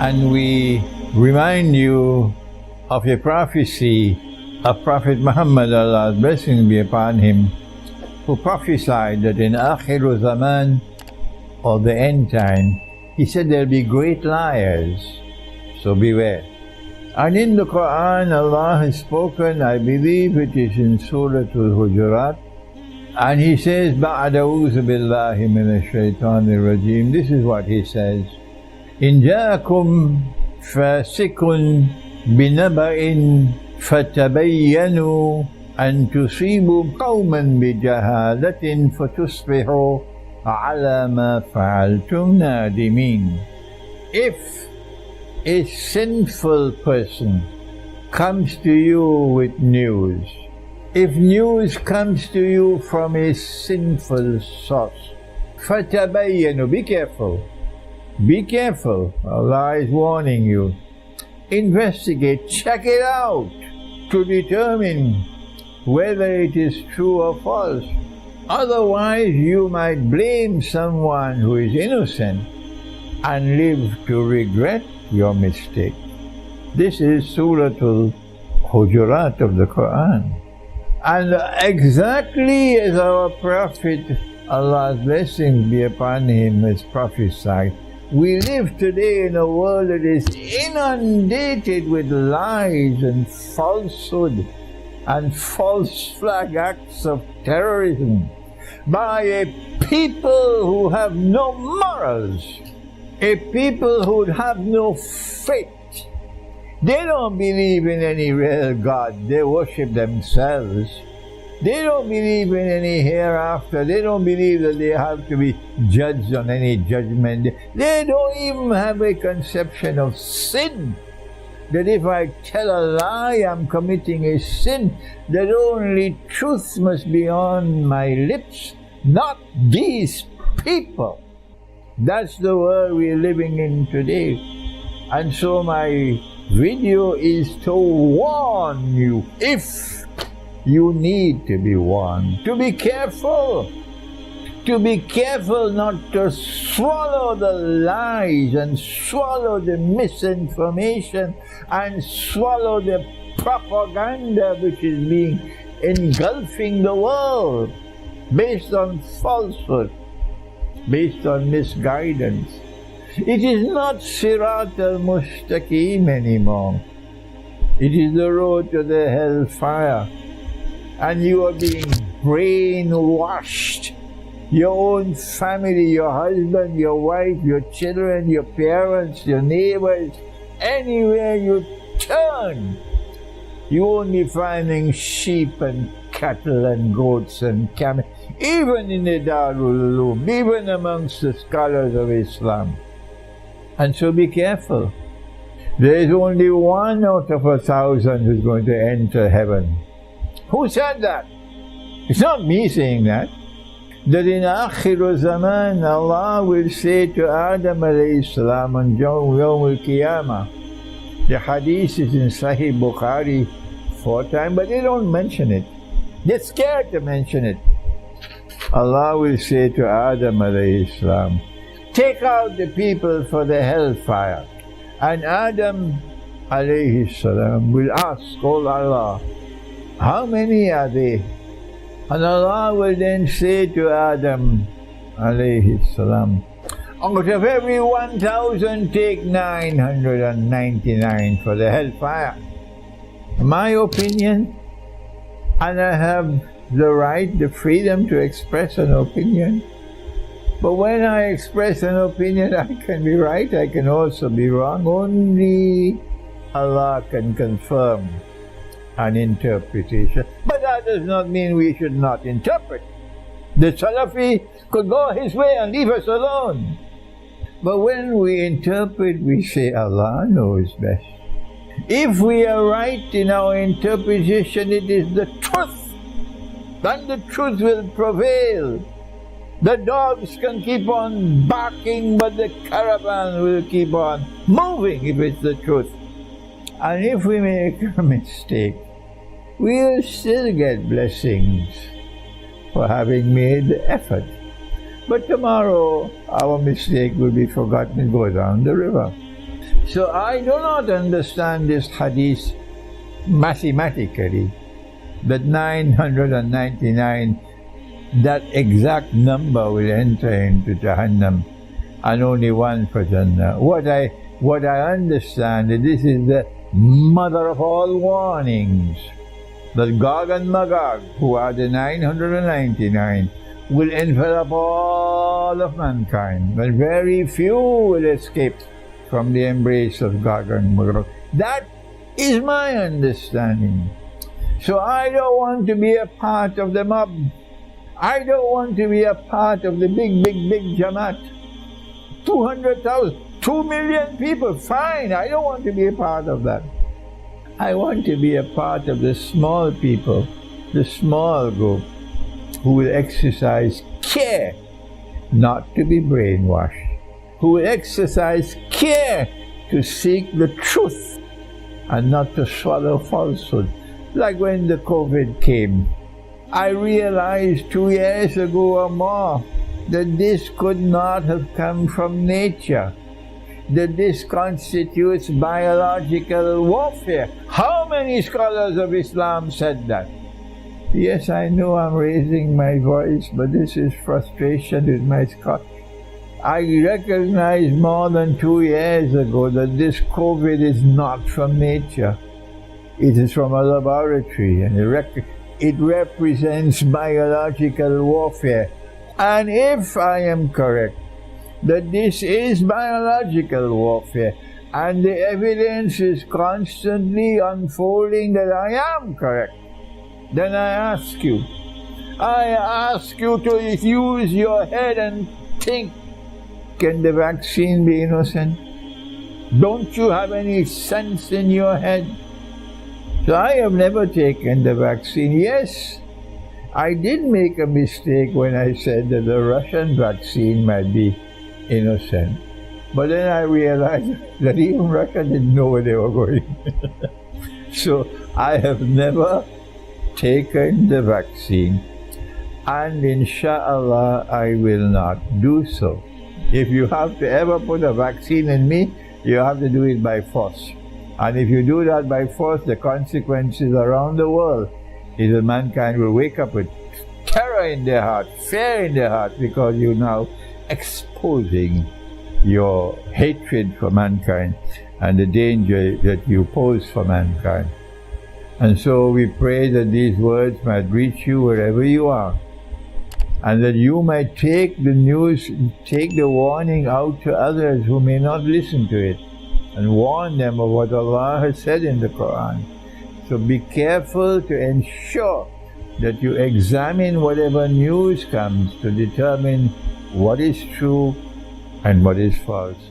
And we remind you of a prophecy of Prophet Muhammad, Allah's blessing be upon him, who prophesied that in Akhiru Zaman, or the end time, he said there'll be great liars, so beware. And in the Quran, Allah has spoken, I believe it is in Surah Al-Hujurat, and He says, بَعْدَ أَعُوذُ بِاللَّهِ مِنَ الشَّيْطَانِ الرَّجِيمِ. This is what He says. إِنْ جَاءَكُمْ فَاسِقٌ بِنَبَإٍ فَتَبَيَّنُوا أَنْ تُصِيبُوا قَوْمًا بِجَهَالَةٍ فَتُصْبِحُوا عَلَى مَا فَعَلْتُمْ نَادِمِينَ. If a sinful person comes to you with news, if news comes to you from a sinful source, فَتَبَيَّنُوا, be careful. Be careful. Allah is warning you. Investigate, check it out to determine whether it is true or false. Otherwise, you might blame someone who is innocent and live to regret your mistake. This is Surah Al-Hujurat of the Quran. And exactly as our Prophet, Allah's blessings be upon him, has prophesied, we live today in a world that is inundated with lies and falsehood and false flag acts of terrorism by a people who have no morals, a people who have no faith. They don't believe in any real God. They worship themselves. They don't believe in any hereafter. They don't believe that they have to be judged on any judgment. They don't even have a conception of sin. That if I tell a lie, I'm committing a sin. That only truth must be on my lips, not these people. That's the world we're living in today. And so my video is to warn you, if you need to be warned, to be careful. To be careful not to swallow the lies and swallow the misinformation and swallow the propaganda which is being engulfing the world based on falsehood, based on misguidance. It is not Sirat al-Mustaqim anymore. It is the road to the hellfire. And you are being brainwashed. Your own family, your husband, your wife, your children, your parents, your neighbors, anywhere you turn, you only finding sheep and cattle and goats and camels, even in the Darul Uloom, even amongst the scholars of Islam. And so be careful. There is only 1 out of 1,000 who's going to enter heaven. Who said that? It's not me saying that. That in Akhiru Zaman, Allah will say to Adam alayhi salam on Yawm al-Qiyamah. The hadith is in Sahih Bukhari 4 times, but they don't mention it. They're scared to mention it. Allah will say to Adam alayhi salam, take out the people for the hellfire. And Adam alayhi salam will ask, oh Allah, how many are they? And Allah will then say to Adam alayhi salam, out of every 1,000, take 999 for the hellfire. My opinion, and I have the right, the freedom to express an opinion. But when I express an opinion, I can be right, I can also be wrong. Only Allah can confirm an interpretation. But that does not mean we should not interpret. The Salafi could go his way and leave us alone. But when we interpret, we say Allah knows best. If we are right in our interpretation, it is the truth. Then the truth will prevail. The dogs can keep on barking, but the caravan will keep on moving if it's the truth. And if we make a mistake, we'll still get blessings for having made the effort. But tomorrow, our mistake will be forgotten and go down the river. So I do not understand this hadith mathematically, that 999, that exact number will enter into Jahannam and only one for Jannah. What I understand, that this is the mother of all warnings, that Gog and Magog, who are the 999, will envelop all of mankind, but very few will escape from the embrace of Gog and Magog. That is my understanding. So I don't want to be a part of the mob. I don't want to be a part of the big Jamaat. 200,000, 2 million people, fine. I don't want to be a part of that. I want to be a part of the small people, the small group, who will exercise care not to be brainwashed, who will exercise care to seek the truth and not to swallow falsehood. Like when the COVID came, I realized 2 years ago or more that this could not have come from nature, that this constitutes biological warfare. How many scholars of Islam said that? Yes, I know I'm raising my voice, but this is frustration with my scholars. I recognized more than 2 years ago that this COVID is not from nature. It is from a laboratory, and it represents biological warfare. And if I am correct that this is biological warfare, and the evidence is constantly unfolding that I am correct, then I ask you to use your head and think, can the vaccine be innocent? Don't you have any sense in your head? So I have never taken the vaccine. Yes, I did make a mistake when I said that the Russian vaccine might be innocent. But then I realized that even Russia didn't know where they were going. So I have never taken the vaccine, and inshallah I will not do so. If you have to ever put a vaccine in me, you have to do it by force. And if you do that by force, the consequences around the world is that mankind will wake up with terror in their heart, fear in their heart, because you're now exposing your hatred for mankind and the danger that you pose for mankind. And so we pray that these words might reach you wherever you are, and that you might take the news, take the warning out to others who may not listen to it, and warn them of what Allah has said in the Quran. So be careful to ensure that you examine whatever news comes to determine what is true and what is false.